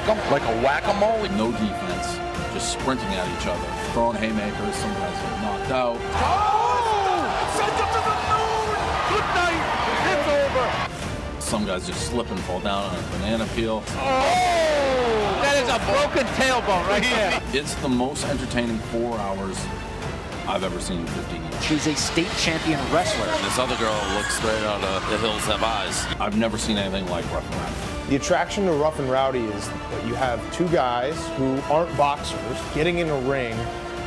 them like a whack-a-mole. No defense, just sprinting at each other, throwing haymakers. Some guys get knocked out. Oh! Send them to the moon! Good night! It's over! Some guys just slip and fall down on a banana peel. Oh! That is a broken tailbone right here. It's the most entertaining 4 hours I've ever seen in 15 years. She's a state champion wrestler. This other girl looks straight out of The Hills Have Eyes. I've never seen anything like Rough and Rowdy. The attraction to Rough and Rowdy is that you have two guys who aren't boxers getting in a ring,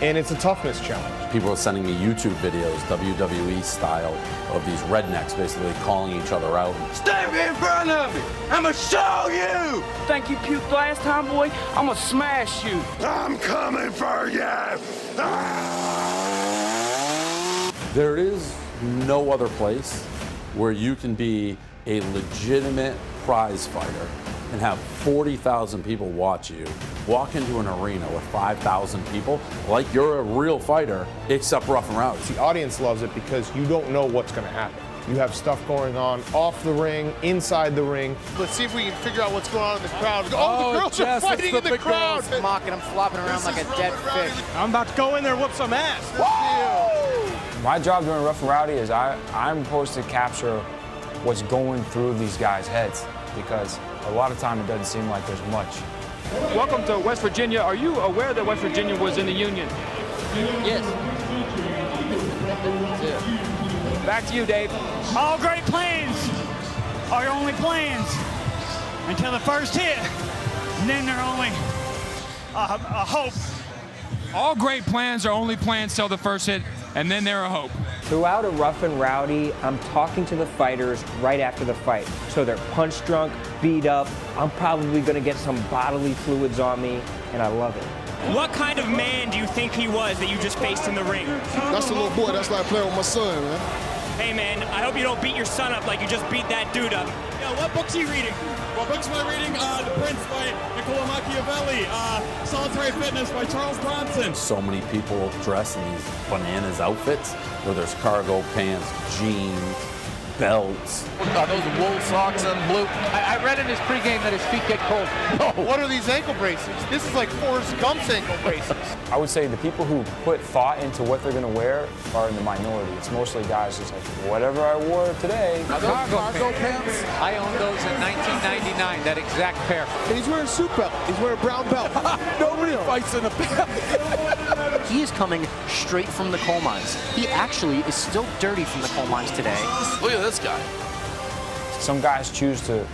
and it's a toughness challenge. People are sending me YouTube videos, WWE style, of these rednecks basically calling each other out. Stand in front of me! I'ma show you! Think you puked last time, boy? I'ma smash you. I'm coming for you! There is no other place where you can be a legitimate prize fighter and have 40,000 people watch you, walk into an arena with 5,000 people like you're a real fighter, except Rough and Rowdy. The audience loves it because you don't know what's going to happen. You have stuff going on off the ring, inside the ring. Let's see if we can figure out what's going on in the crowd. Oh, the girls are fighting in the crowd. Mocking him, flopping around like a dead fish. I'm about to go in there and whoop some ass. My job during Rough and Rowdy is I'm supposed to capture what's going through these guys' heads, because a lot of time it doesn't seem like there's much. Welcome to West Virginia. Are you aware that West Virginia was in the Union? Yes. Back to you, Dave. All great plans are only plans until the first hit, and then they're only a hope. All great plans are only plans till the first hit, and then they're a hope. Throughout a Rough and Rowdy, I'm talking to the fighters right after the fight. So they're punch drunk, beat up. I'm probably gonna get some bodily fluids on me, and I love it. What kind of man do you think he was that you just faced in the ring? That's a little boy. That's like playing with my son, man. Hey, man, I hope you don't beat your son up like you just beat that dude up. Yeah, what books are you reading? What books am I reading? The Prince by Niccolo Machiavelli. Solitary Fitness by Charles Bronson. So many people dress in these bananas outfits where there's cargo pants, jeans, belts. Are those wool socks and blue? I read in his pregame that his feet get cold. No, what are these ankle braces? This is like Forrest Gump's ankle braces. I would say the people who put thought into what they're gonna wear are in the minority. It's mostly guys just like, whatever I wore today. Are those cargo pants? I owned those in 1999, that exact pair. And he's wearing a suit belt. He's wearing a brown belt. Nobody fights in a belt. He is coming straight from the coal mines. He actually is still dirty from the coal mines today. Look at this guy. Some guys choose to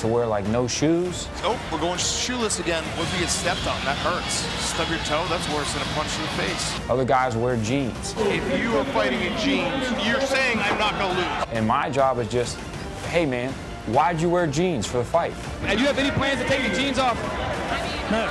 wear like no shoes. Oh, we're going shoeless again. What if you get stepped on? That hurts. Stub your toe, that's worse than a punch in the face. Other guys wear jeans. If you are fighting in jeans, you're saying I'm not gonna lose. And my job is just, hey man, why'd you wear jeans for the fight? And you have any plans to take the jeans off? No.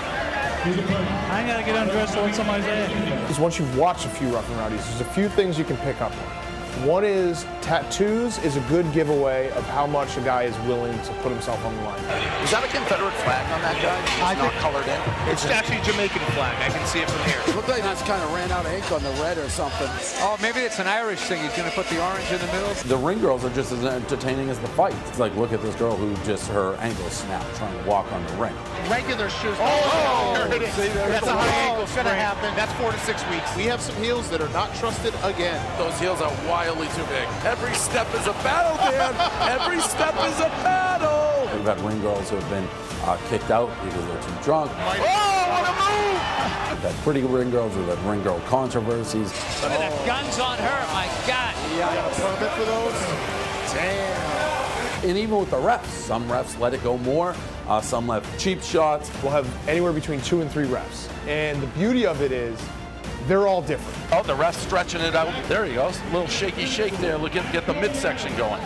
I ain't gotta get undressed on somebody's head. Because once you've watched a few Rough and Rowdies, there's a few things you can pick up on. One is tattoos is a good giveaway of how much a guy is willing to put himself on the line. Is that a Confederate flag on that guy? It's not colored in. It's actually a Jamaican flag. I can see it from here. Looks like that's kind of ran out of ink on the red or something. Oh, maybe it's an Irish thing. He's going to put the orange in the middle. The ring girls are just as entertaining as the fight. It's like, look at this girl who just her ankle snapped trying to walk on the ring. Regular shoes. Oh, there it is. That's a high ankle sprain. happen. That's 4 to 6 weeks. We have some heels that are not trusted again. Those heels are wildly too big. Every step is a battle, Dan. Every step is a battle. We've had ring girls who have been kicked out because they're too drunk. Oh, what a move! We've had pretty ring girls. We've had ring girl controversies. Look at the guns on her, my God. Yeah, got a permit for those? Damn. And even with the refs, some refs let it go more. Some left cheap shots. We'll have anywhere between 2 and 3 refs. And the beauty of it is, they're all different. Oh, the ref's stretching it out. There he goes. A little shaky shake there. Look at get the midsection going.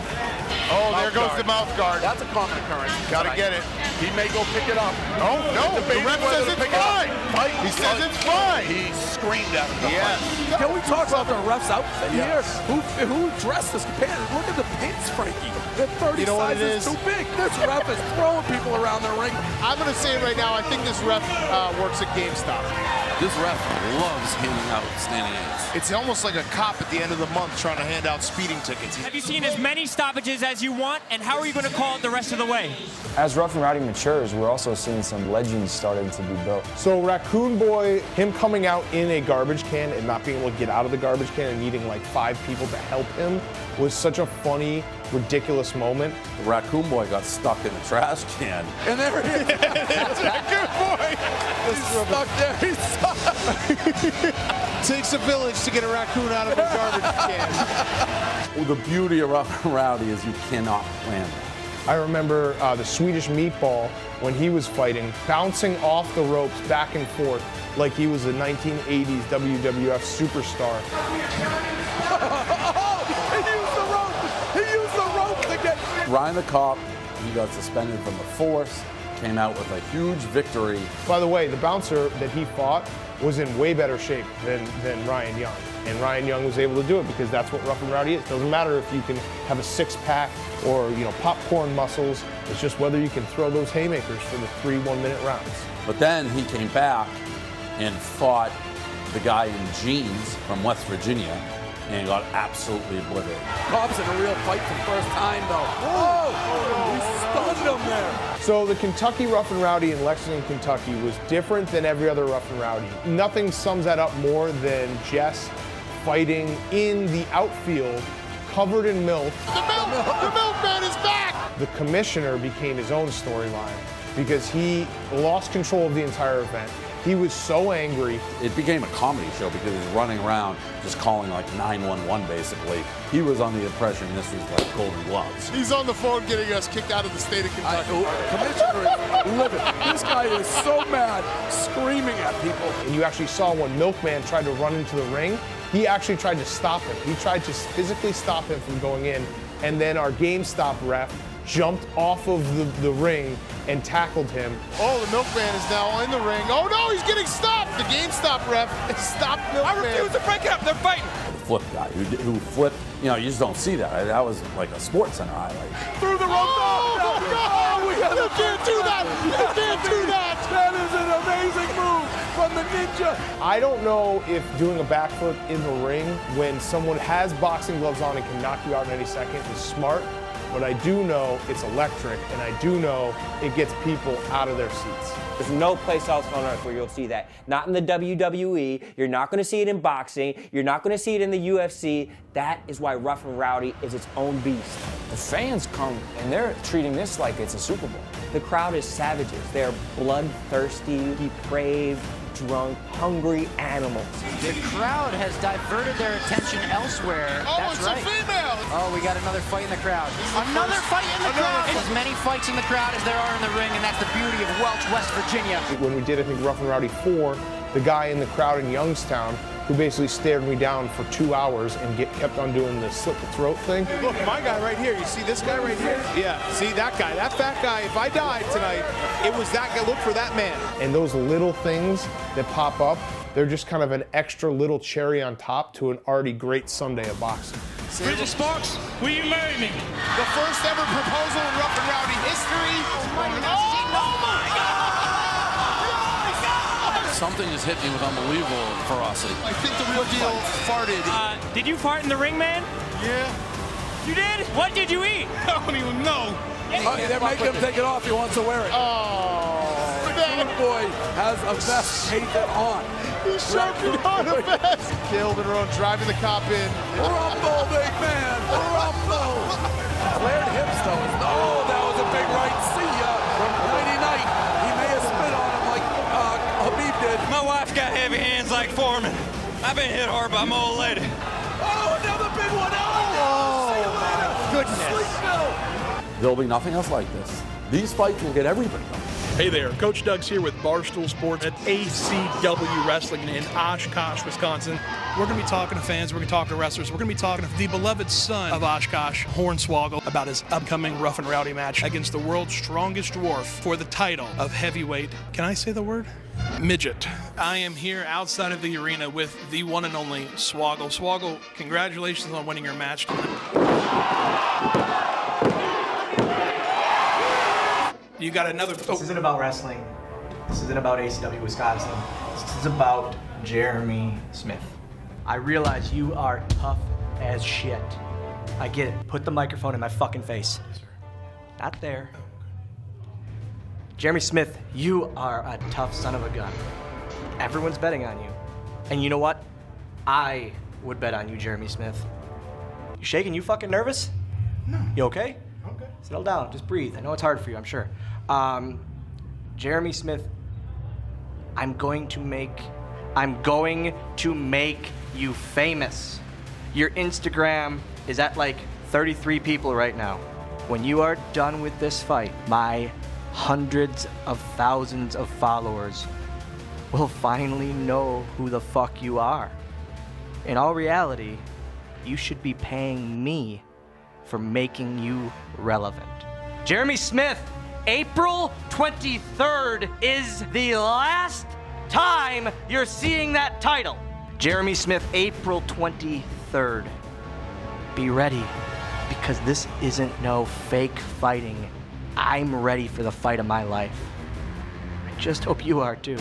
Oh, there goes the mouth guard. That's a common occurrence. Gotta get it. He may go pick it up. Oh, no, the ref says it's fine. He's says it's fine. He screamed at him. Yeah. Can we talk about the ref's outfit Yes. here? Who dressed this pants? Look at the pants, Frankie. The 30 You know what size it is is? too big. This ref is throwing people around the ring. I'm going to say it right now. I think this ref works at GameStop. This ref loves handing out standing eights. It's almost like a cop at the end of the month trying to hand out speeding tickets. Have you seen as many stoppages as you want, and how are you going to call it the rest of the way? As Rough and Rowdy matures, we're also seeing some legends starting to be built. So Raccoon Boy, him coming out in a garbage can and not being able to get out of the garbage can and needing like 5 people to help him was such a funny, ridiculous moment. The Raccoon Boy got stuck in the trash can. And there he is. It's Raccoon Boy. He's stuck there. He's stuck. Takes a village to get a raccoon out of a garbage can. Well, the beauty of Rough and Rowdy is you cannot plan that. I remember the Swedish Meatball, when he was fighting, bouncing off the ropes back and forth like he was a 1980s WWF superstar. He used the rope to get... Ryan the Cop, he got suspended from the force, came out with a huge victory. By the way, the bouncer that he fought was in way better shape than Ryan Young. And Ryan Young was able to do it because that's what Rough and Rowdy is. Doesn't matter if you can have a 6-pack or, you know, popcorn muscles. It's just whether you can throw those haymakers for the 3 one-minute rounds. But then he came back and fought the guy in jeans from West Virginia and got absolutely obliterated. Cobb's in a real fight for the first time, though. Oh! He stunned him there. So the Kentucky Rough and Rowdy in Lexington, Kentucky was different than every other Rough and Rowdy. Nothing sums that up more than Jess fighting in the outfield, covered in milk. The milkman is back! The commissioner became his own storyline because he lost control of the entire event. He was so angry. It became a comedy show because he was running around just calling like 911 basically. He was on the impression this was like Golden Gloves. He's on the phone getting us kicked out of the state of Kentucky. Commissioner is livid. This guy is so mad, screaming at people. And you actually saw when Milkman tried to run into the ring, he actually tried to stop him. He tried to physically stop him from going in. And then our GameStop ref jumped off of the ring and tackled him. Oh, the Milkman is now in the ring. Oh no, he's getting stopped! The GameStop ref stopped Milkman. I refuse to break it up. They're fighting. The flip guy who flipped, you know, you just don't see that. That was like a Sports Center highlight. Through the rope. You can't do that! You can't do that! That is an amazing move from the Ninja. I don't know if doing a backflip in the ring when someone has boxing gloves on and can knock you out in any second is smart. But I do know it's electric, and I do know it gets people out of their seats. There's no place else on earth where you'll see that. Not in the WWE. You're not going to see it in boxing. You're not going to see it in the UFC. That is why Rough and Rowdy is its own beast. The fans come and they're treating this like it's a Super Bowl. The crowd is savages. They're bloodthirsty, depraved, drunk, hungry animals. The crowd has diverted their attention elsewhere. Oh, That's it's right. a female! Oh, we got another fight in the crowd. Another fight in the crowd! As many fights in the crowd as there are in the ring, and that's the beauty of Welch, West Virginia. When we did, I think, Rough and Rowdy 4, the guy in the crowd in Youngstown who basically stared me down for 2 hours and kept on doing the slit the throat thing. Look, my guy right here. You see this guy right here? Yeah, see that guy, that fat guy. If I died tonight, it was that guy. Look for that man. And those little things that pop up, they're just kind of an extra little cherry on top to an already great Sunday of boxing. Bridget Sparks, will you marry me? The first ever proposal in Rough and Rowdy history. Oh my God! Something has hit me with unbelievable ferocity. I think the real deal farted. Did you fart in the ring, man? Yeah. You did? What did you eat? I don't even know. They're making him take it off. He wants to wear it. Oh. Raccoon Boy has a vest taped on. He's choking on a vest. Killed and Roan driving the cop in. Rumble, big man. Rumble. Flared hips, though. Oh, that was a big right. See ya. From Nighty Night. He may have spit on him like Habib did. My wife's got heavy hands like Foreman. I've been hit hard by my old lady. Oh, another big one. Oh, see you later. Goodness. Sleep Bill. There'll be nothing else like this. These fights will get everybody going. Hey there, Coach Doug's here with Barstool Sports at ACW Wrestling in Oshkosh, Wisconsin. We're going to be talking to fans, we're going to talk to wrestlers, we're going to be talking to the beloved son of Oshkosh, Swoggle, about his upcoming Rough and Rowdy match against the world's strongest dwarf for the title of heavyweight. Can I say the word? midget. I am here outside of the arena with the one and only Swoggle. Swoggle, congratulations on winning your match tonight. You got another... This isn't about wrestling. This isn't about ACW Wisconsin. This is about Jeremy Smith. I realize you are tough as shit. I get it. Put the microphone in my fucking face. Not there. Jeremy Smith, you are a tough son of a gun. Everyone's betting on you. And you know what? I would bet on you, Jeremy Smith. You shaking? You fucking nervous? No. You okay? Okay. Settle down. Just breathe. I know it's hard for you, I'm sure. Jeremy Smith, I'm going to make you famous. Your Instagram is at like 33 people right now. When you are done with this fight, my hundreds of thousands of followers will finally know who the fuck you are. In all reality, you should be paying me for making you relevant. Jeremy Smith, April 23rd is the last time you're seeing that title. Jeremy Smith, April 23rd. Be ready, because this isn't no fake fighting. I'm ready for the fight of my life. I just hope you are too.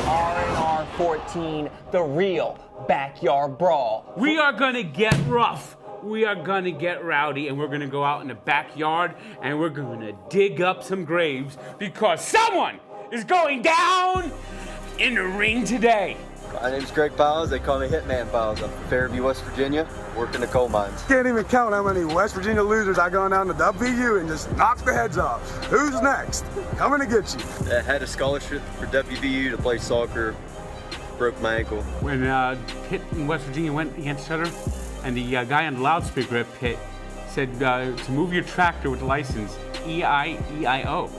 R&R 14, the real backyard brawl. We are gonna get rough. We are gonna get rowdy, and we're gonna go out in the backyard and we're gonna dig up some graves because someone is going down in the ring today. My name's Greg Powers. They call me Hitman Powers. I'm from Fairview, West Virginia, working the coal mines. Can't even count how many West Virginia losers I gone down to WVU and just knocked the heads off. Who's next? Coming to get you. I had a scholarship for WVU to play soccer. Broke my ankle. When Pitt and West Virginia went against each other, and the guy on the loudspeaker at Pitt said to move your tractor with the license, E-I-E-I-O.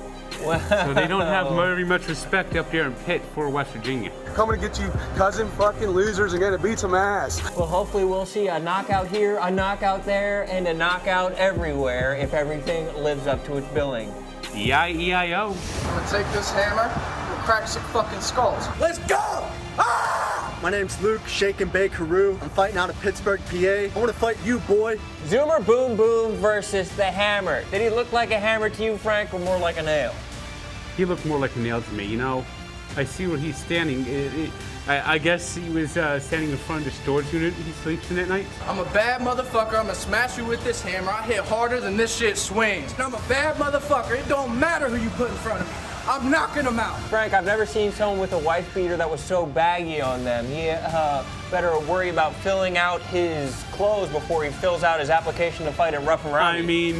Wow. So they don't have very much respect up there in Pitt for West Virginia. Coming to get you cousin fucking losers and gonna beat some ass. Well, hopefully we'll see a knockout here, a knockout there, and a knockout everywhere if everything lives up to its billing. E-I-E-I-O. I'm gonna take this hammer and crack some fucking skulls. Let's go! Ah! My name's Luke, Shake and Bake Haru. I'm fighting out of Pittsburgh, PA. I want to fight you, boy. Zoomer Boom Boom versus the Hammer. Did he look like a hammer to you, Frank, or more like a nail? He looked more like a nail to me, you know. I see where he's standing. I guess he was standing in front of the storage unit he sleeps in at night. I'm a bad motherfucker. I'm gonna smash you with this hammer. I hit harder than this shit swings. And I'm a bad motherfucker. It don't matter who you put in front of me. I'm knocking them out. Frank, I've never seen someone with a wife beater that was so baggy on them. He better worry about filling out his clothes before he fills out his application to fight at Rough and Rowdy. I mean,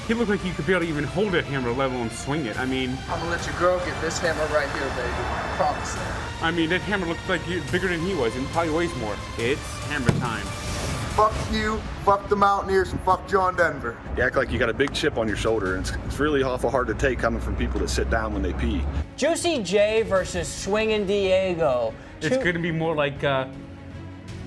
he looked like he could barely even hold a hammer, let alone swing it. I mean... I'm gonna let your girl get this hammer right here, baby. I promise that. I mean, that hammer looked like bigger than he was and probably weighs more. It's hammer time. Fuck you, fuck the Mountaineers, and fuck John Denver. You act like you got a big chip on your shoulder, and it's really awful hard to take coming from people that sit down when they pee. Juicy J versus Swingin' Diego. It's going to be more like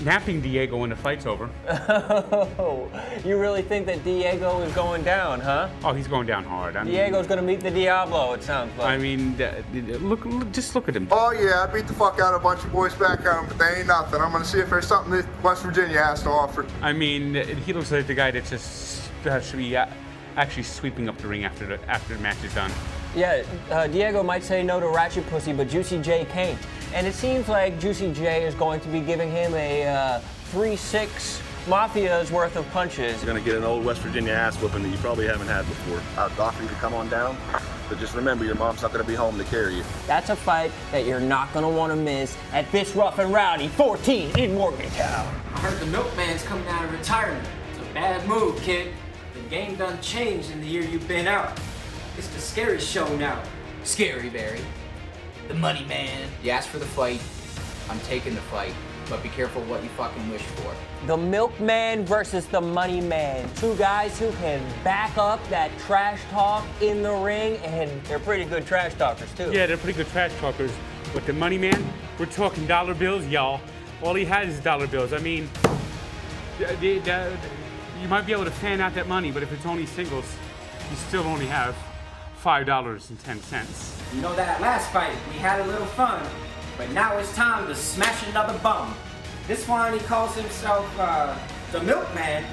napping Diego when the fight's over. Oh, you really think that Diego is going down, huh? Oh, he's going down hard. I mean, Diego's going to meet the Diablo, it sounds like. I mean, just look at him. Oh yeah, I beat the fuck out of a bunch of boys back home, but they ain't nothing. I'm gonna see if there's something that West Virginia has to offer. I mean, he looks like the guy that just should be actually sweeping up the ring after the match is done. Yeah, Diego might say no to Ratchet Pussy, but Juicy J can't. And it seems like Juicy J is going to be giving him a 3-6 Mafia's worth of punches. You're gonna get an old West Virginia ass whooping that you probably haven't had before. I'd offer you to come on down, but just remember your mom's not gonna be home to carry you. That's a fight that you're not gonna want to miss at this Rough and Rowdy 14 in Morgantown. I heard the milkman's coming out of retirement. It's a bad move, kid. The game done changed in the year you've been out. It's the scary show now. Scary Barry. The money man. You asked for the fight. I'm taking the fight. But be careful what you fucking wish for. The Milkman versus the Money Man. Two guys who can back up that trash talk in the ring, and they're pretty good trash talkers, too. Yeah, they're pretty good trash talkers. But the Money Man, we're talking dollar bills, y'all. All he has is dollar bills. I mean, you might be able to fan out that money, but if it's only singles, you still only have $5.10. You know that last fight, we had a little fun, but now it's time to smash another bum. This one, he calls himself the Milkman,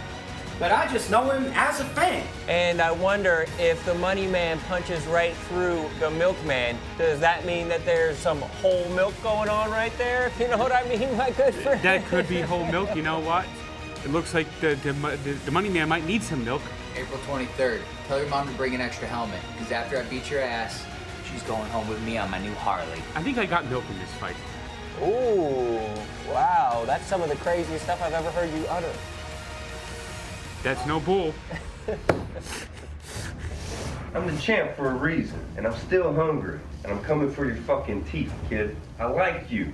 but I just know him as a fan. And I wonder if the Money Man punches right through the Milkman, does that mean that there's some whole milk going on right there? If you know what I mean, my good friend? That could be whole milk, you know what? It looks like the Money Man might need some milk. April 23rd, tell your mom to bring an extra helmet, because after I beat your ass, she's going home with me on my new Harley. I think I got milk in this fight. Ooh, wow, that's some of the craziest stuff I've ever heard you utter. That's no bull. I'm the champ for a reason, and I'm still hungry. And I'm coming for your fucking teeth, kid. I like you,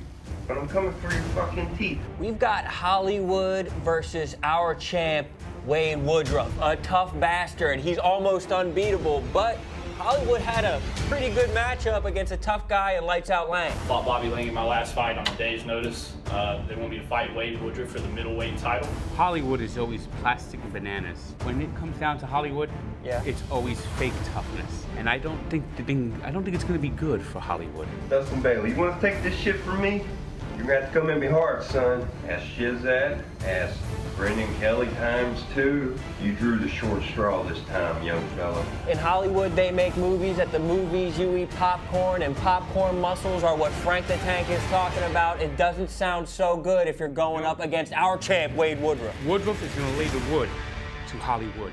but I'm coming for your fucking teeth. We've got Hollywood versus our champ, Wade Woodruff. A tough bastard. He's almost unbeatable, but Hollywood had a pretty good matchup against a tough guy in Lights Out Lang. Fought Bobby Lang in my last fight on a day's notice. They want me to fight Wade Woodruff for the middleweight title. Hollywood is always plastic and bananas. When it comes down to Hollywood, it's always fake toughness. And I don't think it's gonna be good for Hollywood. Dustin Bailey, you wanna take this shit from me? You're gonna have to come in me hard, son. Ask Shizad, ask Brendan Kelly ×2. You drew the short straw this time, young fella. In Hollywood, they make movies. At the movies, you eat popcorn, and popcorn muscles are what Frank the Tank is talking about. It doesn't sound so good if you're going up against our champ, Wade Woodruff. Woodruff is gonna lay the wood to Hollywood.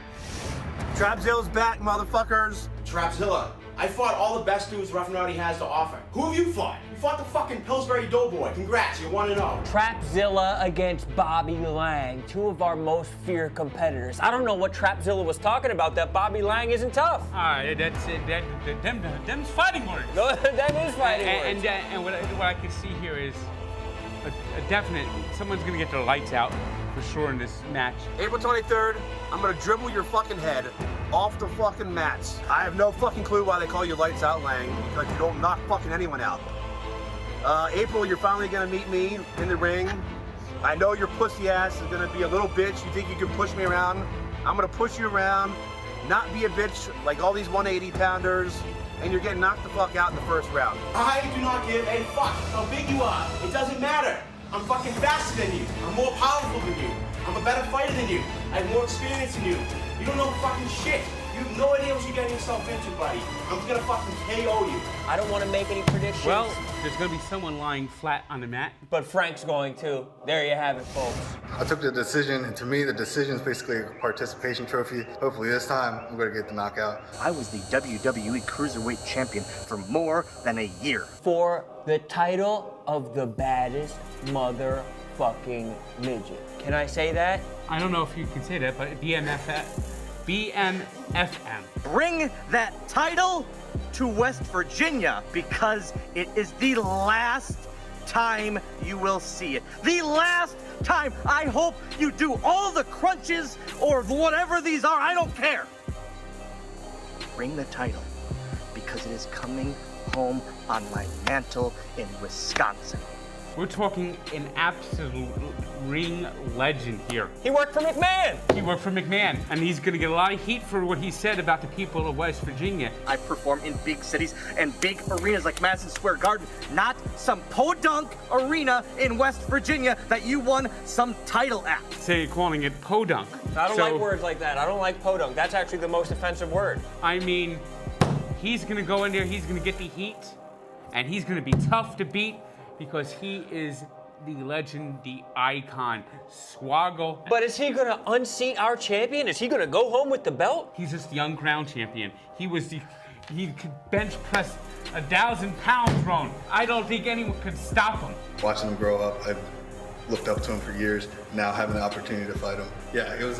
Trapzilla's back, motherfuckers. Trapzilla, I fought all the best dudes Rough and Rowdy has to offer. Who have you fought? You fought the fucking Pillsbury Doughboy. Congrats, you're 1-0. Trapzilla against Bobby Lang, two of our most feared competitors. I don't know what Trapzilla was talking about, that Bobby Lang isn't tough. Them's fighting words. That is fighting words. And what I can see here is a definite, someone's gonna get their lights out for sure in this match. April 23rd, I'm gonna dribble your fucking head off the fucking mats. I have no fucking clue why they call you Lights Out Lang, because you don't knock fucking anyone out. April, you're finally gonna meet me in the ring. I know your pussy ass is gonna be a little bitch. You think you can push me around? I'm gonna push you around, not be a bitch like all these 180 pounders, and you're getting knocked the fuck out in the first round. I do not give a fuck how big you are. It doesn't matter. I'm fucking faster than you. I'm more powerful than you. I'm a better fighter than you. I have more experience than you. You don't know fucking shit. You have no idea what you're getting yourself into, buddy. I'm gonna fucking KO you. I don't want to make any predictions. Well, there's gonna be someone lying flat on the mat. But Frank's going to. There you have it, folks. I took the decision, and to me, the decision is basically a participation trophy. Hopefully this time, I'm gonna get the knockout. I was the WWE Cruiserweight Champion for more than a year. For the title of the baddest motherfucking midget. Can I say that? I don't know if you can say that, but BMFM. Bring that title to West Virginia, because it is the last time you will see it. The last time. I hope you do all the crunches or whatever these are. I don't care. Bring the title, because it is coming home on my mantle in Wisconsin. We're talking an absolute ring legend here. He worked for McMahon. He worked for McMahon, and he's gonna get a lot of heat for what he said about the people of West Virginia. I perform in big cities and big arenas like Madison Square Garden, not some podunk arena in West Virginia that you won some title at. Say you're calling it podunk. I don't like words like that. I don't like podunk. That's actually the most offensive word. I mean, he's gonna go in there, he's gonna get the heat, and he's gonna be tough to beat, because he is the legend, the icon, Swoggle. But is he gonna unseat our champion? Is he gonna go home with the belt? He's just the uncrowned champion. He could bench press 1,000 pounds, Ron. I don't think anyone could stop him. Watching him grow up, I've looked up to him for years. Now having the opportunity to fight him. Yeah, it was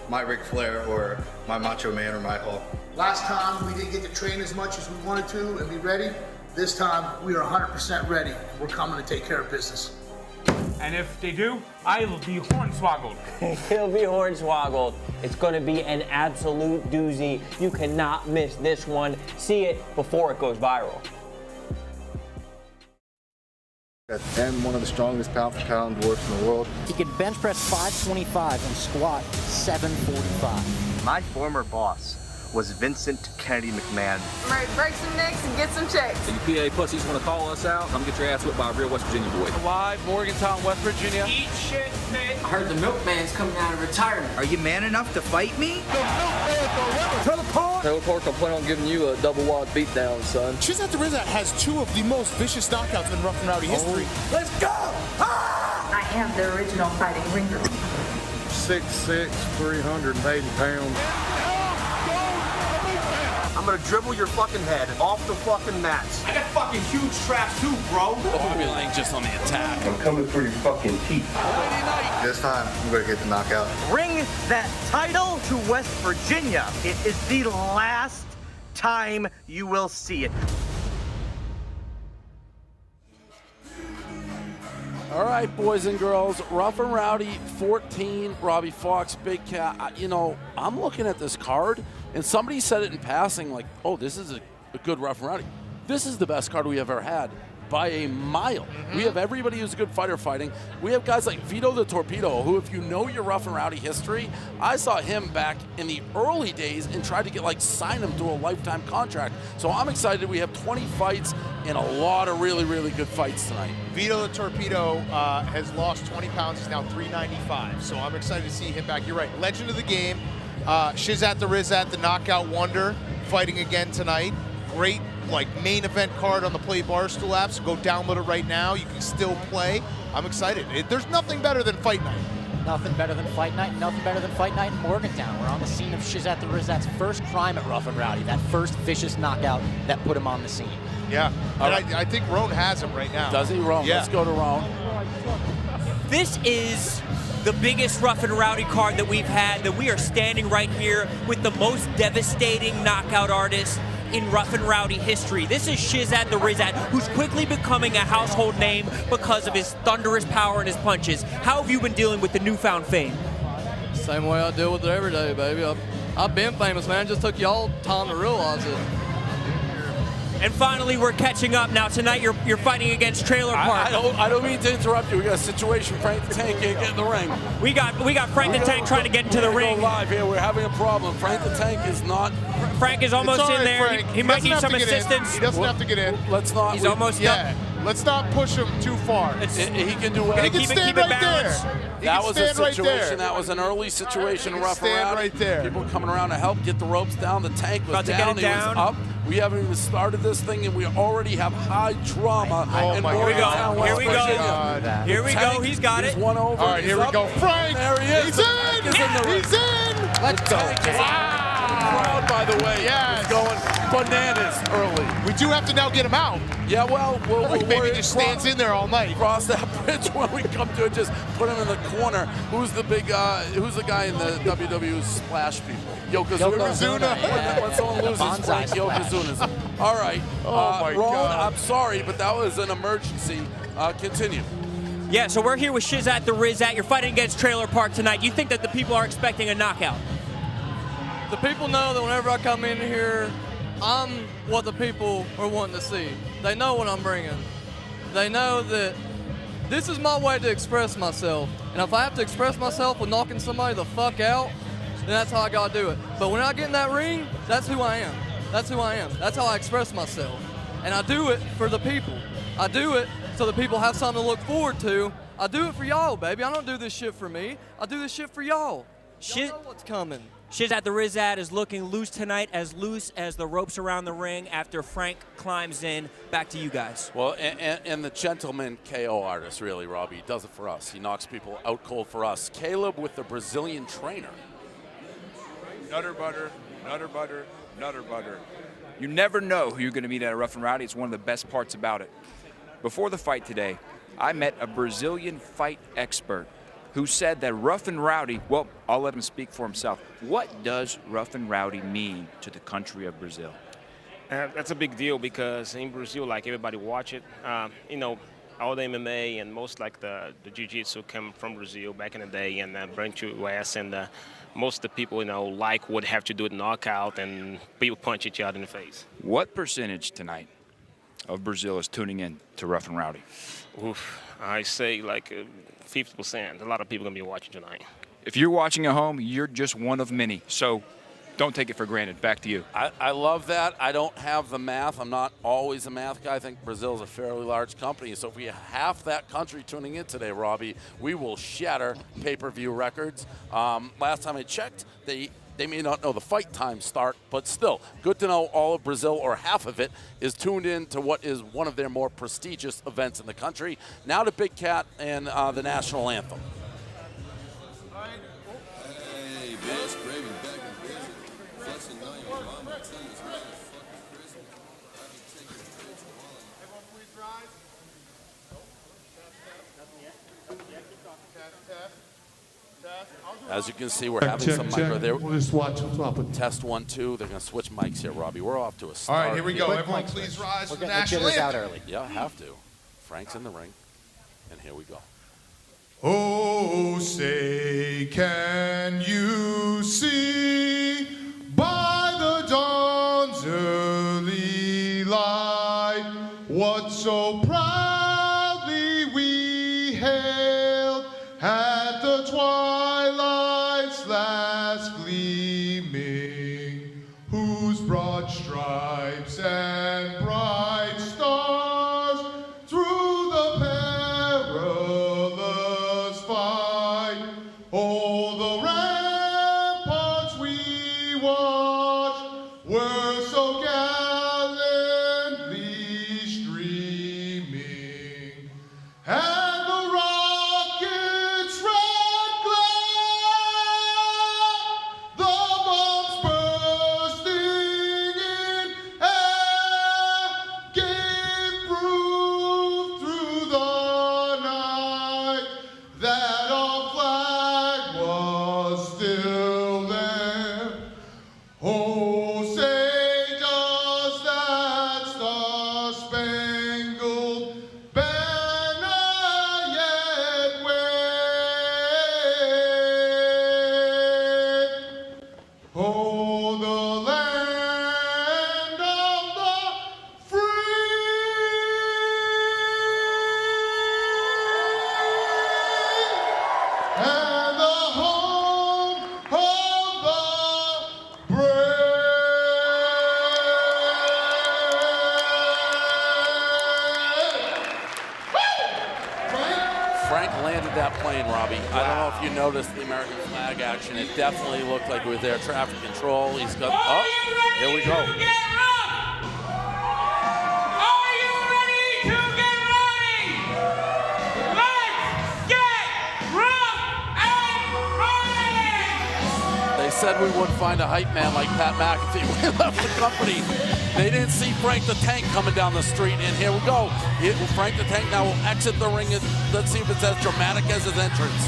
my Ric Flair or my Macho Man or my Hulk. Last time we didn't get to train as much as we wanted to and be ready. This time we are 100% ready. We're coming to take care of business. And if they do, I will be hornswoggled. He'll be hornswoggled. It's going to be an absolute doozy. You cannot miss this one. See it before it goes viral. And one of the strongest pound-for-pound dwarfs in the world. He could bench press 525 and squat 745. My former boss was Vincent Kennedy McMahon. I'm ready to break some necks and get some checks. You PA pussies want to call us out? Come get your ass whipped by a real West Virginia boy. Live, Morgantown, West Virginia. Eat shit, man. I heard the milkman's coming out of retirement. Are you man enough to fight me? Teleport, I'm planning on giving you a double wide beatdown, son. Shiz at the Rizza has 2 of the most vicious knockouts in Rough and Rowdy history. Let's go! I am the original fighting ring girl. 6'6", 380 pounds. I'm gonna dribble your fucking head off the fucking mats. I got fucking huge traps too, bro. I'll be laying just on the attack. I'm coming for your fucking teeth. This time, I'm going to get the knockout. Bring that title to West Virginia. It is the last time you will see it. All right, boys and girls, Rough and Rowdy 14, Robbie Fox, Big Cat. You know, I'm looking at this card, and somebody said it in passing, like, oh, this is a good Rough and Rowdy. This is the best card we ever had by a mile. We have everybody who's a good fighter fighting. We have guys like Vito the Torpedo, who, if you know your Rough and Rowdy history, I saw him back in the early days and tried to sign him to a lifetime contract. So I'm excited. We have 20 fights and a lot of really, really good fights tonight. Vito the Torpedo has lost 20 pounds. He's now 395. So I'm excited to see him back. You're right. Legend of the game. Shiz at the Rizat, the knockout wonder, fighting again tonight. Great main event card on the Play Barstool app, so go download it right now. You can still play. I'm excited. There's nothing better than fight night. Nothing better than fight night. Nothing better than fight night in Morgantown. We're on the scene of Shiz at the Rizat's first crime at Rough and Rowdy. That first vicious knockout that put him on the scene. Yeah, and I think Roan has him right now. Does he? Roan? Yeah. Let's go to Roan. This is the biggest Rough and Rowdy card that we've had, that we are standing right here with the most devastating knockout artist in Rough and Rowdy history. This is Shiz at the Rizat, who's quickly becoming a household name because of his thunderous power and his punches. How have you been dealing with the newfound fame? Same way I deal with it every day, baby. I've been famous, man. It just took y'all time to realize it. And finally, we're catching up now. Tonight, you're fighting against Trailer Park. I don't mean to interrupt you. We got a situation. Frank the Tank can't get in the ring. We got Frank the Tank trying to get into the ring. Live here. We're having a problem. Frank the Tank is not. Frank is almost in there. Frank. He might need some assistance. He doesn't have to get in. Let's not. He's almost done. Let's not push him too far. He can do whatever. He can stand right there. That was a situation. That was an early situation. Rough around. Right there. People coming around to help get the ropes down. The tank was About to down. get it down. He was up. We haven't even started this thing, and we already have high drama. Oh in my Morgantown, God. West Here we go. Virginia. Here we go. He's got it. One over. All right, here we go. Frank. There he is. He's in. He's in. Let's go. The crowd, by the way, is going bananas early. We do have to now get him out. Yeah, well, maybe he just stands in there all night. Cross that bridge when we come to it. Just put him in the corner. Who's the guy in the WWE Splash people? Yokozuna. Yeah. When someone loses, Frank Yokozuna's. All right. Oh my Rowan, God. I'm sorry, but that was an emergency. Continue. Yeah, so we're here with Shiz at the Rizat. You're fighting against Trailer Park tonight. You think that the people are expecting a knockout? The people know that whenever I come in here, I'm what the people are wanting to see. They know what I'm bringing. They know that this is my way to express myself. And if I have to express myself with knocking somebody the fuck out, then that's how I gotta do it. But when I get in that ring, that's who I am. That's who I am. That's how I express myself. And I do it for the people. I do it so the people have something to look forward to. I do it for y'all, baby. I don't do this shit for me. I do this shit for y'all. Y'all know what's coming. Shiz at the Rizat is looking loose tonight, as loose as the ropes around the ring after Frank climbs in. Back to you guys. Well, and the gentleman KO artist, really, Robbie, he does it for us. He knocks people out cold for us. Caleb with the Brazilian trainer. Nutter butter, nutter butter, nutter butter. You never know who you're going to meet at a Rough and Rowdy. It's one of the best parts about it. Before the fight today, I met a Brazilian fight expert who said that Rough and Rowdy, well, I'll let him speak for himself. What does Rough and Rowdy mean to the country of Brazil? That's a big deal because in Brazil, like everybody watch it, all the MMA and most like the jiu-jitsu came from Brazil back in the day and bring to US, and most of the people, like would have to do it knockout and people punch each other in the face. What percentage tonight of Brazil is tuning in to Rough and Rowdy? Oof, I say like 50%. A lot of people are going to be watching tonight. If you're watching at home, you're just one of many. So don't take it for granted. Back to you. I love that. I don't have the math. I'm not always a math guy. I think Brazil is a fairly large company. So if we have half that country tuning in today, Robbie, we will shatter pay-per-view records. Last time I checked, they may not know the fight time start, but still, good to know all of Brazil, or half of it, is tuned in to what is one of their more prestigious events in the country. Now to Big Cat and the national anthem. Hey, bitch, Raven back in business. Flexing on your mama, tell you it's motherfucking crazy. I can take your bitch while Everyone please rise. Test. As you can see, we're having some micro there. We'll just watch what's up. Test 1, 2. They're going to switch mics here, Robbie. We're off to a start. All right, here we go. Quick Everyone mic please switch. rise We're for the getting the national jitters out anthem. early. Yeah, have to. Frank's in the ring, and here we go. Oh, say, can you see by the dawn's early light what so proudly we hailed at the twilight's last gleaming, whose broad stripes and bright stars through the perilous fight, oh, the ramparts we watched were so gallantly streaming, and the rockets' red glare, the bombs bursting in air, gave proof through the night that our flag was still there. Oh, say does that star-spangled banner yet wave? Oh, the land of the free and the home of the Frank landed that plane, Robbie. I don't know if you noticed the American flag action. It definitely looked like it was there. Traffic control. He's got. Oh, here we go. They said we wouldn't find a hype man like Pat McAfee when he left the company. They didn't see Frank the Tank coming down the street, and here we go. Frank the Tank now will exit the ring. Let's see if it's as dramatic as his entrance.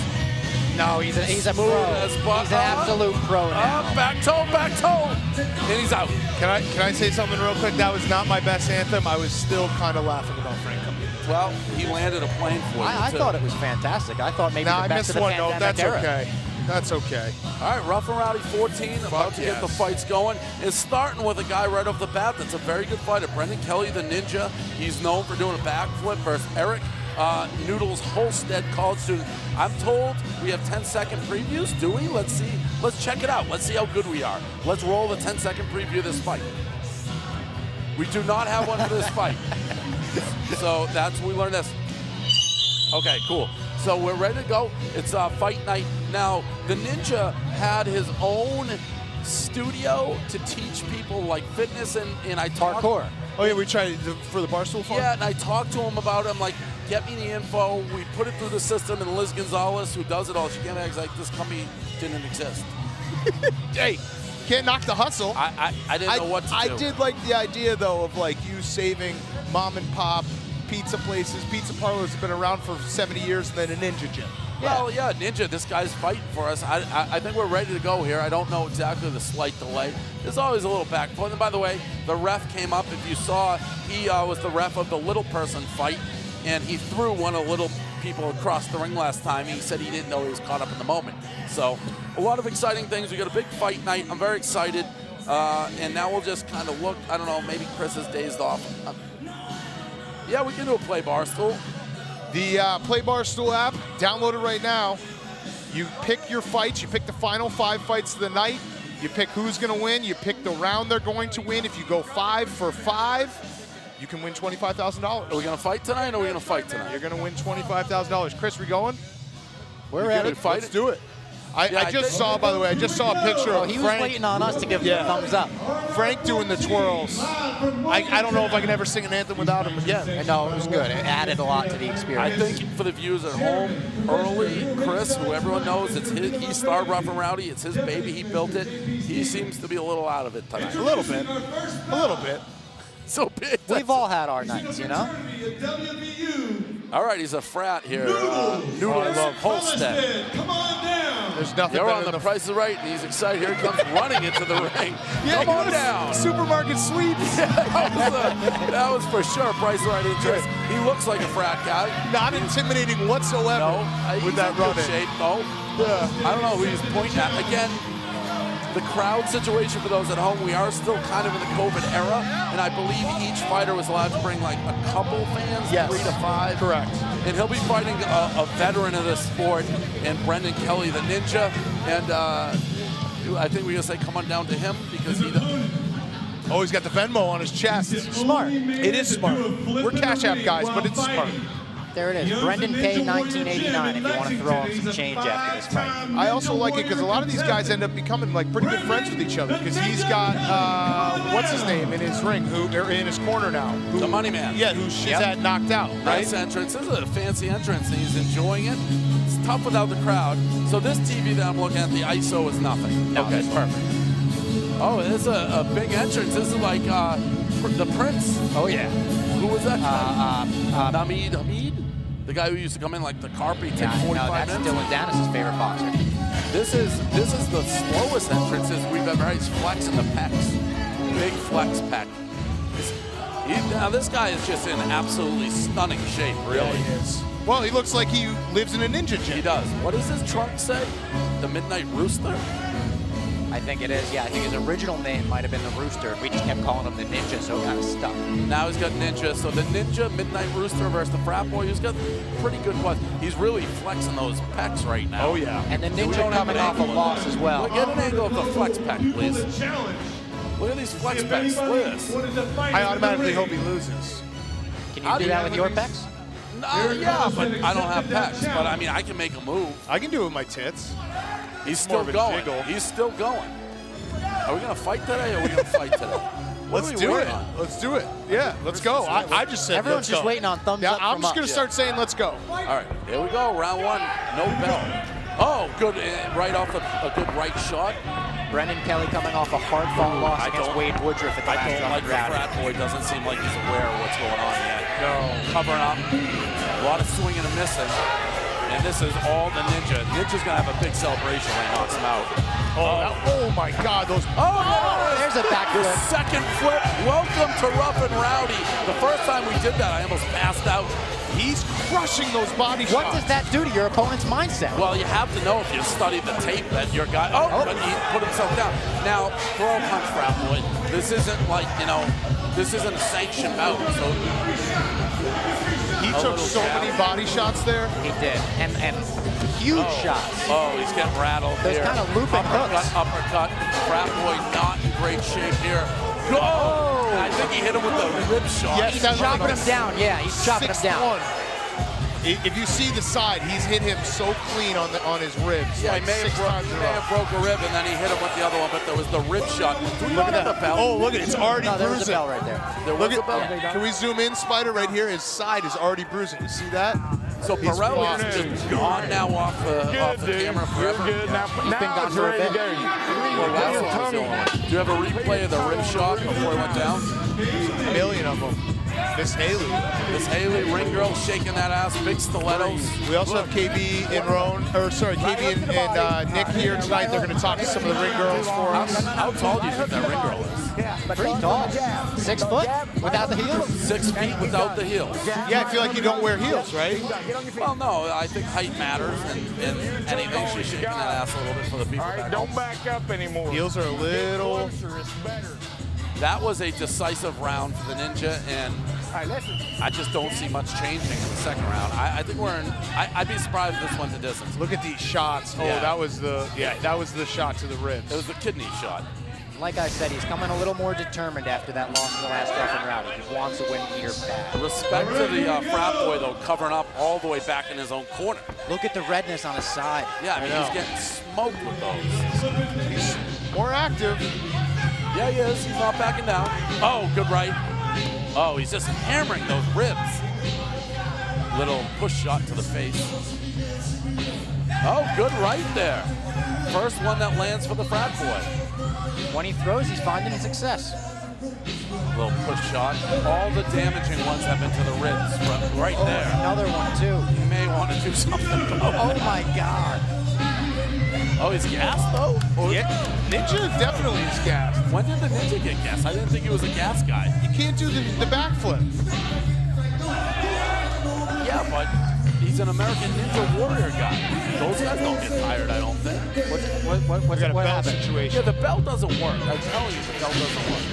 No, he's a Smooth pro. as butter. He's an absolute pro now. Back toe, and he's out. Can I say something real quick? That was not my best anthem. I was still kind of laughing about Frank coming in. Well, he landed a plane for you. I too. thought it was fantastic. I thought maybe Nah, the I best missed of the one. No, pandemic that's era. okay. That's okay. All right, Rough and Rowdy 14, about to get the fights going. It's starting with a guy right off the bat that's a very good fighter, Brendan Kelly, the Ninja. He's known for doing a backflip versus Eric Noodles Holstead, college student. I'm told we have 10-second previews. Do we? Let's see. Let's check it out. Let's see how good we are. Let's roll the 10-second preview of this fight. We do not have one for this fight. So that's we learned this. Okay, cool. So we're ready to go. It's fight night. Now, the Ninja had his own studio to teach people like fitness and I talked. Parkour. Oh yeah, we tried for the Barstool Farm? Yeah, and I talked to him about it. I'm like, get me the info. We put it through the system, and Liz Gonzalez, who does it all, she came back and was like, this company didn't exist. Hey, can't knock the hustle. I didn't know what to do. I did like the idea, though, of like you saving mom and pop pizza places, pizza parlors have been around for 70 years, and then a Ninja gym. Well, yeah, Ninja, this guy's fighting for us. I think we're ready to go here. I don't know exactly the slight delay. There's always a little back. And by the way, the ref came up. If you saw, he was the ref of the little person fight, and he threw one of the little people across the ring last time. He said he didn't know he was caught up in the moment. So a lot of exciting things. We got a big fight night. I'm very excited. And now we'll just kind of look. I don't know, maybe Chris is dazed off. Yeah, we can do a Play Barstool. The Play Barstool app, download it right now. You pick your fights. You pick the final 5 fights of the night. You pick who's going to win. You pick the round they're going to win. If you go 5 for 5, you can win $25,000. Are we going to fight tonight or are we going to fight tonight? You're going to win $25,000. Chris, we going? We're ready. Let's do it. I just saw, by the way, a picture of he was Frank. waiting on us to give him a thumbs up. Frank doing the twirls. I don't know if I can ever sing an anthem without him again. No, it was good. It added a lot to the experience. I think for the viewers at home, early, Chris, who everyone knows, he starred Rough and Rowdy. It's his baby. He built it. He seems to be a little out of it tonight. A little bit. So big. We've all had our nights, you know? All right, he's a frat here. Noodles Holstead. Come on down. There's nothing They're better on than the Price is Right, and he's excited. Here he comes running into the ring. Come on down. Supermarket sweeps. That was for sure Price is Right interest. He looks like a frat guy. Not intimidating whatsoever with that run in. Shape, though. I don't know who he's pointing at. Again, the crowd situation for those at home, we are still kind of in the COVID era, and I believe each fighter was allowed to bring like a couple fans, 3 to 5. Correct. And he'll be fighting a veteran of the sport, and Brendan Kelly, the Ninja, and I think we're going to say come on down to him because he does. Oh, he's got the Venmo on his chest. Smart. It is smart. We're Cash App guys, but it's smart. There it is. Brendan K. 1989 if you want to throw him some change after this fight. I also like it because a lot of these guys end up becoming like pretty good friends with each other because he's got, what's his name in his ring, or in his corner now. The Money Man. Yeah, who Shizat knocked out, right? Nice entrance. This is a fancy entrance, and he's enjoying it. It's tough without the crowd. So this TV that I'm looking at, the ISO is nothing. Okay, perfect. Oh, this is a big entrance. This is like the Prince. Oh, yeah. Who was that? Hamid? The guy who used to come in like the carpet, take 45 that's minutes. Dylan Dennis' favorite boxer. This is the slowest entrances we've ever had. He's flexing the pecs. Big flex pec. Now this guy is just in absolutely stunning shape, really. Yeah, he is. Well, he looks like he lives in a ninja gym. He does. What does his trunk say? The Midnight Rooster? I think it is, yeah. I think his original name might have been the Rooster. We just kept calling him the Ninja, so it kind of stuck. Now he's got Ninja. So the Ninja, Midnight Rooster versus the frat boy, who's got pretty good ones. He's really flexing those pecs right now. Oh, yeah. And the Ninja coming off a loss as well. Get an angle of the flex pec, please. Look at these flex pecs. Look at this. I automatically hope he loses. Can you do that with your pecs? Yeah, but I don't have pecs. But I mean, I can make a move. I can do it with my tits. He's still going. He's still going. Are we going to fight today or are we going to fight today? Let's do it. Let's do it. Yeah, let's go. I just said everyone's just waiting on thumbs up. I'm just going to start saying let's go. All right, here we go. Round 1, no bell. Oh, good. Right off a good right shot. Brendan Kelly coming off a hard-fought loss against Wade Woodruff at the last I don't like the frat boy. Doesn't seem like he's aware of what's going on yet. No. Covering up. A lot of swinging and missing. And this is all the Ninja. Ninja's going to have a big celebration when he knocks him out. Oh my God, those... Oh, there's a back flip. The second flip. Welcome to Rough and Rowdy. The first time we did that, I almost passed out. He's crushing those body shots. What does that do to your opponent's mindset? Well, you have to know if you studied the tape that your guy... But he put himself down. Now, throw a punch, frat boy. This isn't like, this isn't a sanctioned bout, so... He took so many body shots there. He did, and huge shots. Oh, he's getting rattled Those here. kind of looping hooks. Uppercut. Frat boy not in great shape here. Go! Oh. I think he hit him with the rib shot. Yes, he's chopping him down. Yeah, he's chopping him down. If you see the side, he's hit him so clean on his ribs. Yeah, like he may have broke a rib, and then he hit him with the other one, but there was the rib shot. Look at that. Oh, look at it. It's already bruising. There was a bell right there. Look at, can we zoom in, Spider, right here? His side is already bruising. You see that? So Pirelli's just gone now off the camera forever. Good. Now He's been gone for a bit. Do you have a replay of the rib shot before he went down? A million of them. Miss Haley, ring girl shaking that ass, big stilettos. We also have KB and KB and Nick here tonight. They're going to talk to some of the ring girls for us. How tall do you think that ring girl is? Pretty tall. 6 foot without the heels. 6 feet without the heels. Yeah, I feel like you don't wear heels, right? Well, no, I think height matters, and anything, she's shaking that ass a little bit for the people back home. Don't back up anymore. Heels are a little... That was a decisive round for the Ninja, and I just don't see much changing in the second round. I think we're in. I'd be surprised if this went the distance. Look at these shots. Oh, that was the shot to the ribs. It was the kidney shot. Like I said, he's coming a little more determined after that loss in the last rough and rowdy. He wants to win here bad. Respect to the frat boy, though, covering up all the way back in his own corner. Look at the redness on his side. Yeah, I mean, he's getting smoked with those. He's more active. Yeah, he is. He's not backing down. Oh, good right. Oh, he's just hammering those ribs. Little push shot to the face. Oh, good right there. First one that lands for the frat boy. When he throws, he's finding success. Little push shot. All the damaging ones have been to the ribs right there. Another one, too. You may want to do something about Oh, that. my God. Oh, he's gassed, though? Yeah, Ninja definitely is gassed. When did the Ninja get gassed? I didn't think he was a gas guy. You can't do the backflip. Yeah, but he's an American Ninja Warrior guy. Those guys don't get tired, I don't think. We got a bell situation. Yeah, the bell doesn't work. I'm telling you, the bell doesn't work.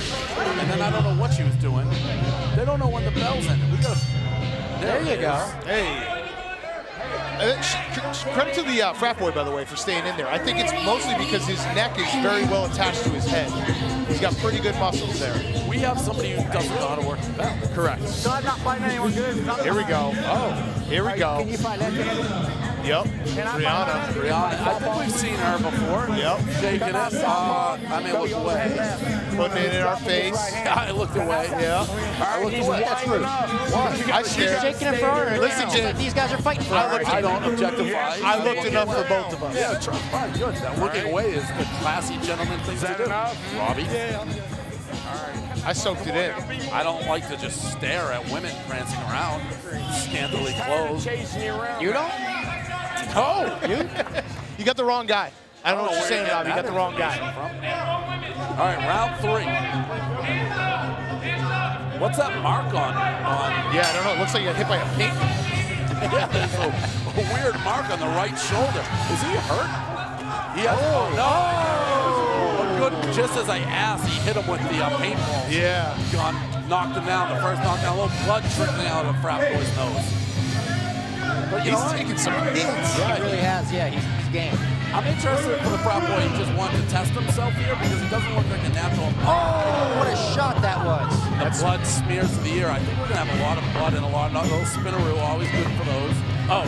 And then I don't know what she was doing. They don't know when the bell's ended. We got. There you go. Hey. Credit to the frat boy, by the way, for staying in there. I think it's mostly because his neck is very well attached to his head. He's got pretty good muscles there. We have somebody who doesn't know how to work the bell. Correct. So I'm not fighting anyone good. Here we go. Oh, here we go. Can you fight left-handed? Yep. Rihanna. I think we've seen her before. Yep. Shaking it. I mean, looked away. Putting it in our face. I looked away. Yeah. I looked away. That's true. I stared. Shaking it for her. Listen, Jim. These guys are fighting for her. I don't objectify. I looked enough for both of us. Yeah, fine, good. That looking away is the classy gentleman thing to do. Robbie? I soaked it in. I don't like to just stare at women prancing around, scantily clothed. You don't? No. You got the wrong guy. I don't know what you're saying, Rob. You got the wrong guy. All right, round 3. What's that mark on? Yeah, I don't know. It looks like you got hit by a paint. Yeah, there's a weird mark on the right shoulder. Is he hurt? He has, oh no! Good, just as I asked, he hit him with the paintball. Yeah. Knocked him down. The first knockdown, a little blood trickling out of the frat boy's nose. But He's taking some hits. Yeah, he really has. Yeah, he's game. I'm interested for the frat boy. He just wanted to test himself here because he doesn't look like a natural. Oh, what a shot that was. The blood smears to the ear. I think we're going to have a lot of blood and a lot of little spinneroo. Always good for those. Oh,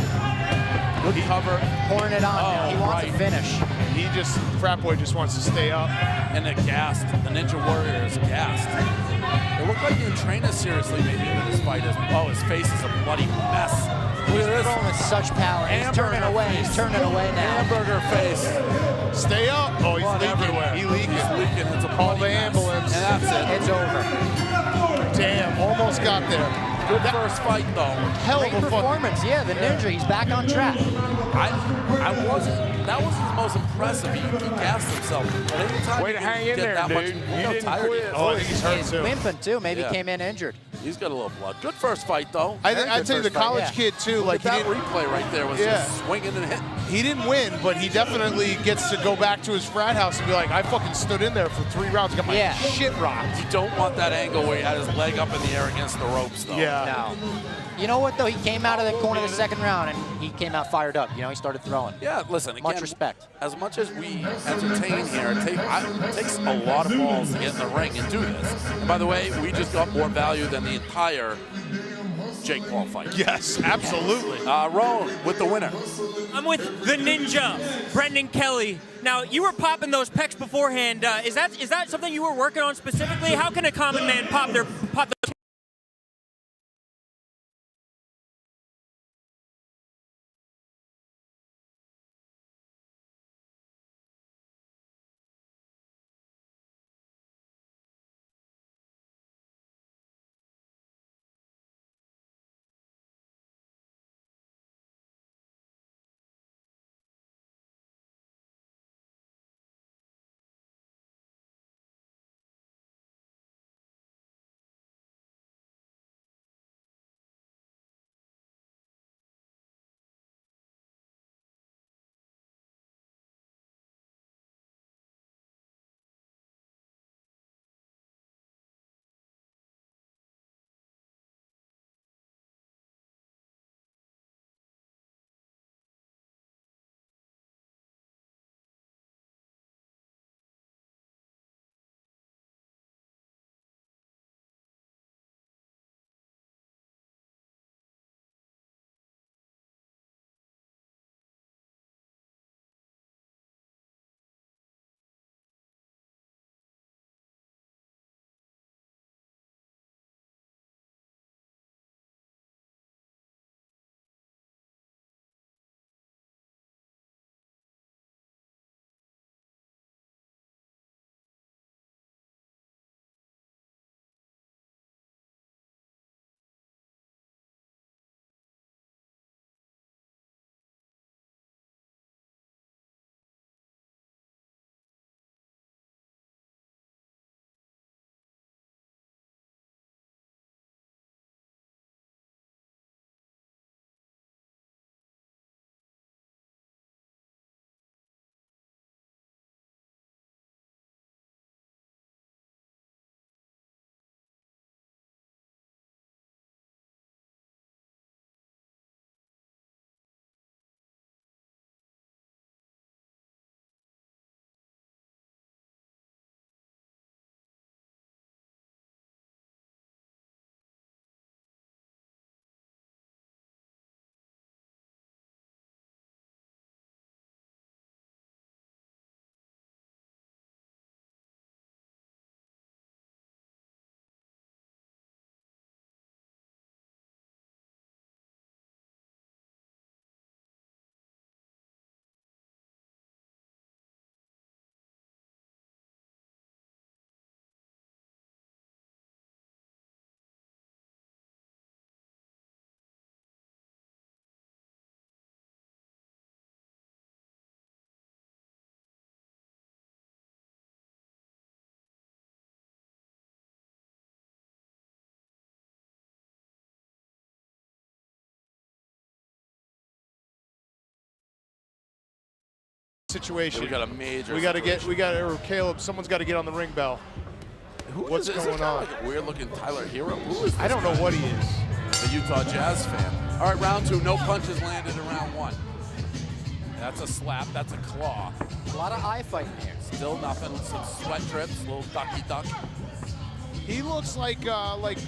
good cover. Pouring it on now. He wants to finish. Frat boy just wants to stay up. And they're gassed. The Ninja Warrior is gassed. It looked like he didn't train as seriously maybe than his fight is. Oh, his face is a bloody mess. He's throwing with such power. He's turning away. He's turning away now. Hamburger face. Stay up. Oh, he's leaking. Everywhere. He's leaking. It's a Call the bloody mess. ambulance. And that's it. It's over. Damn, almost got there. Good first fight, though. Hell of Great a performance. Yeah, the Ninja. He's back on track. That was his most impressive. He gassed himself. But anytime Way to you hang in get there, that much, dude. look You how didn't tired he quit. is. Oh, I think he's hurt He's too. limping too. Maybe Yeah. came in injured. He's got a little blood. Good first fight, though. I tell you, the college kid too. Look Like at he that didn't, replay right there was just swinging and hitting. he didn't win, but he definitely gets to go back to his frat house and be like, I fucking stood in there for 3 rounds, got my shit rocked. You don't want that angle where he had his leg up in the air against the ropes, though. Yeah. No. You know what, though? He came out of the corner of the second round, and he came out fired up. You know, he started throwing. Yeah, listen, again, Much respect. As much as we entertain here, it takes a lot of balls to get in the ring and do this. And by the way, we just got more value than the entire Jake Paul fight. Yes, absolutely. Roan with the winner. I'm with the Ninja, Brendan Kelly. Now, you were popping those pecs beforehand. Is that something you were working on specifically? How can a common man pop those situation. We got a major. We got or Caleb. Someone's got to get on the ring bell. What's going on? Like a weird-looking Tyler Hero. Who is this? I don't know what he is. The Utah Jazz fan. All right, round 2. No punches landed in round 1. That's a slap. That's a claw. A lot of eye fighting here. Still nothing. Some sweat drips. Little ducky duck. He looks like a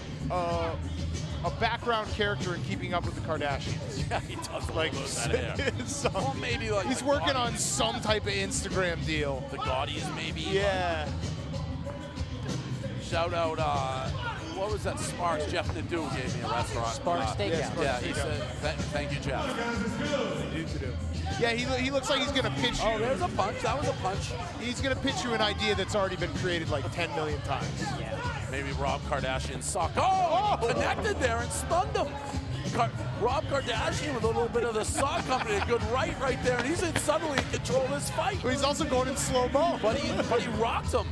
background character in Keeping Up with the Kardashians. Yeah, he does. Like that hair. Well, maybe like he's working on some type of Instagram deal. The Gaudies, maybe. Yeah. Shout out, what was that? Sparks. Jeff Nadeau gave me a restaurant. Sparks Steakhouse. Yeah, he said, thank you, Jeff. Yeah, he looks like he's going to pitch you. Oh, there's a punch. That was a punch. He's going to pitch you an idea that's already been created like 10 million times. Yeah. Maybe Rob Kardashian's sock. Oh, he connected there and stunned him. Rob Kardashian with a little bit of the sock company, a good right there, and he's suddenly in control of this fight. But he's also going in slow-mo. But he rocked him.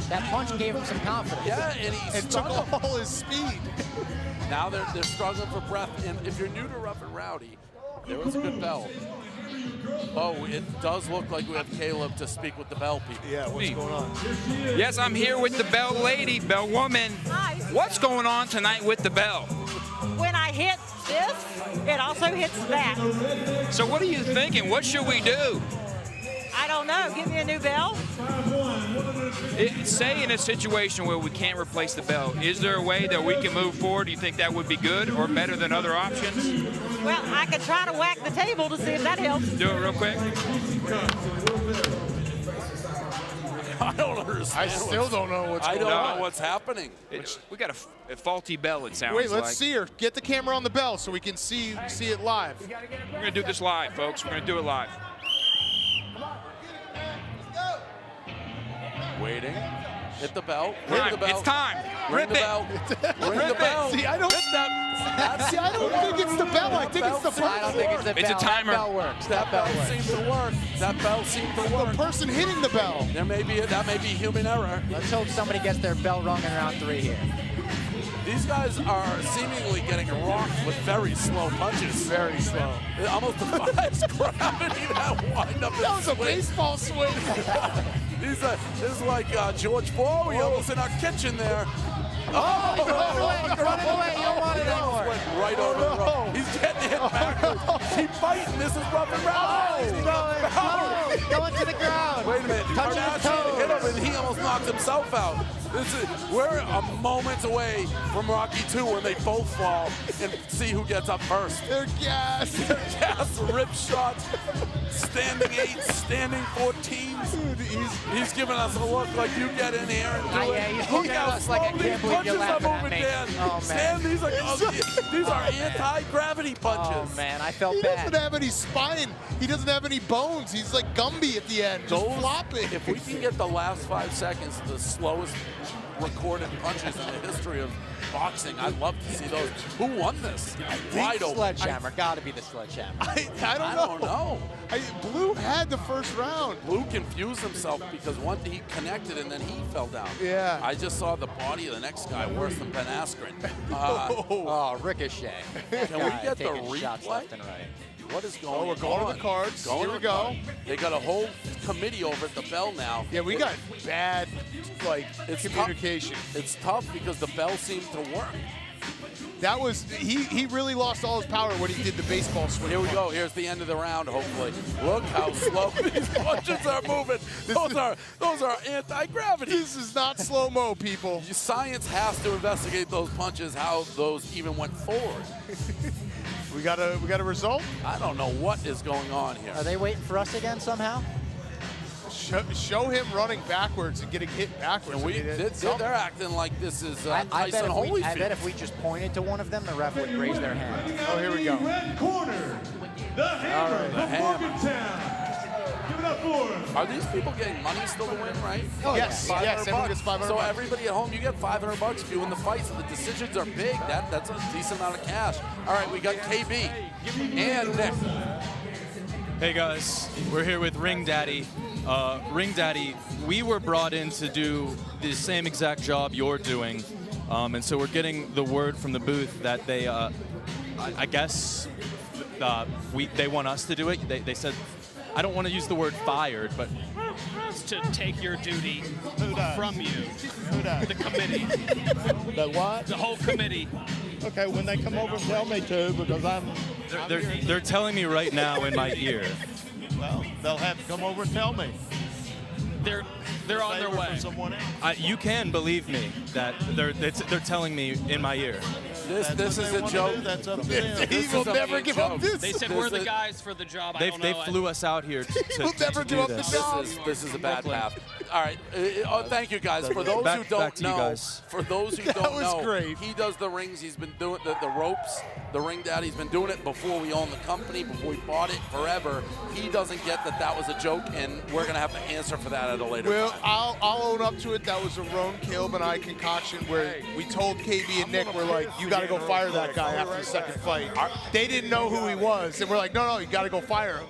That punch gave him some confidence. Yeah, and he took all his speed. Now they're struggling for breath. And if you're new to Rough and Rowdy, there was a good bell. Oh, it does look like we have Caleb to speak with the bell people. Yeah, what's going on? Yes, I'm here with the bell lady, bell woman. Hi. What's going on tonight with the bell? When I hit this, it also hits that. So what are you thinking? What should we do? I don't know. Give me a new bell. Say in a situation where we can't replace the bell, is there a way that we can move forward? Do you think that would be good or better than other options? Well, I could try to whack the table to see if that helps. Do it real quick. I don't understand. I still don't know what's going on. I don't know what's happening. We got a faulty bell, it sounds Wait, let's like. see her. Get the camera on the bell so we can see it live. We're going to do this live, folks. We're going to do it live. Waiting. Hit the bell. Time. Ring the bell. It's time. Ring Rip the bell. Ring the bell. See, I don't think it's the bell. I think it's the person. I don't think it's the bell. It's a timer. That bell works. That bell seems to work. That bell seems to work. The person hitting the bell. That may be human error. Let's hope somebody gets their bell rung in round 3 here. These guys are seemingly getting rocked with very slow punches. Very slow. It almost defies gravity, that wind-up. That was a baseball swing. This is like George Floyd. He almost in our kitchen there. Oh, run away. You don't want it anymore. Went right over the rope. He's getting hit backwards. He's fighting. This is Rough and Rowdy. Going to the ground. Wait a minute. Touching his Kardashian hit him toes. and he almost knocked himself out. We're a moment away from Rocky 2 when they both fall and see who gets up first. They're gassed. They're gassed, rip shots, standing 8, standing 14s. Dude, he's giving us a look like you get in here and do it. Yeah, he's looking at us like I can't believe you're laughing at me. Oh, man. Stan, these are anti-gravity punches. Oh, man, I felt He bad. doesn't have any spine. He doesn't have any bones. He's like Gumby at the end, just flopping. If we can get the last 5 seconds, the slowest recorded punches in the history of boxing, I'd love to see those. Who won this? Wide open. Sledgehammer. Got to be the sledgehammer. I don't know. Blue had the first round. Blue confused himself because he connected and then he fell down. Yeah. I just saw the body of the next guy worse than Ben Askren. Oh, Ricochet. Can we get the Taking shots replay? left and right. What is going on? Oh, we're going to the cards. Here we go. They got a whole committee over at the bell now. Yeah, we got bad, communication. It's tough because the bell seemed to work. That was, he really lost all his power when he did the baseball swing. Here we go. Here's the end of the round, hopefully. Look how slow these punches are moving. Those are anti-gravity. This is not slow-mo, people. Science has to investigate those punches, how those even went forward. We got a result? I don't know what is going on here. Are they waiting for us again somehow? Show him running backwards and getting hit backwards. And they're acting like this is Tyson Holyfield. I bet if we just pointed to one of them, the ref would raise their hand. Oh, here we go. Red corner, the Hammer from Morgantown. Give it up for. Are these people getting money still to win, right? Oh, yes, everyone gets $500. So everybody at home, you get $500 if you win the fight. So the decisions are big. That's a decent amount of cash. All right, we got KB and Nick. Hey guys, we're here with Ring Daddy. Ring Daddy, we were brought in to do the same exact job you're doing, and so we're getting the word from the booth that they, I guess, they want us to do it. They said I don't want to use the word fired, but To take your duty from you. Who does? The committee. The what? The whole committee. Okay, when they come over and tell me to, because they're telling me right now in my ear. Well, they'll have to come over and tell me. They're on their way. You can believe me that they're telling me in my ear. This is a joke. That's up to them. He will never give up this. They said we're the guys for the job. They flew us out here to never do give up the this. job. This is a bad path. All right. Thank you, guys. For those who don't know, great. He does the rings. He's been doing the ropes. The ring daddy's been doing it before we owned the company, before we bought it, forever. He doesn't get that was a joke, and we're going to have to answer for that at a later Well, time. I'll own up to it. That was a Roan Caleb and I concoction where we told KB and Nick, we're like, you got to go fire that guy after the second fight. They didn't know who he was, and we're like, no, you got to go fire him.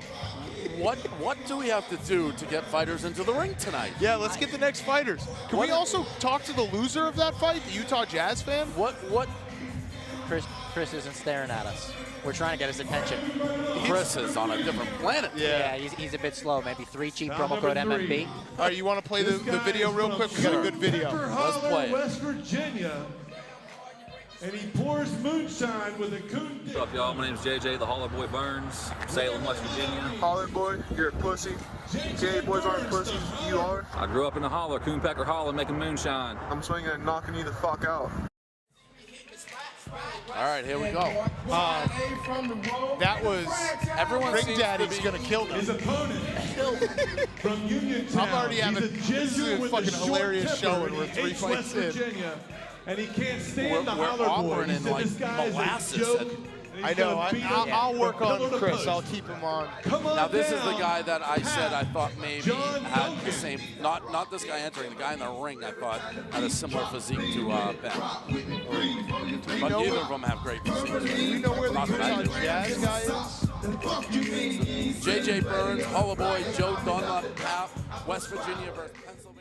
What do we have to do to get fighters into the ring tonight? Yeah, let's get the next fighters. Can we also talk to the loser of that fight, the Utah Jazz fan? What? Chris isn't staring at us. We're trying to get his attention. Chris is on a different planet. Yeah, he's a bit slow. Maybe 3 cheap promo code MMB. All right, you want to play the video real quick? We got a good video. Let's play it. West Virginia. And he pours moonshine with a coon. What's up, y'all? My name's JJ, the Holler Boy Burns, Salem, West Virginia. Holler boy, you're a pussy. Gay boys aren't pussies, you are. I grew up in the holler, Coonpecker Holler, making moonshine. I'm swinging and knocking you the fuck out. All right, here we go. That was everyone. Ring Daddy's gonna kill them. His opponent from Uniontown. I'm already having this is a fucking hilarious show, and we're 3 West fights in. Virginia, and he can't stand the We're Holler Boy. offering He in said like this guy is a molasses. joke. I know. I'll work on Chris. I'll keep him on. Now this is the guy that I said I thought maybe had the same. Not this guy entering. The guy in the ring I thought had a similar physique to Ben. But neither of them have great physiques. Do you know where the Utah Jazz guy is? JJ Burns, Holler Boy, Joe Dunlap, West Virginia versus Pennsylvania.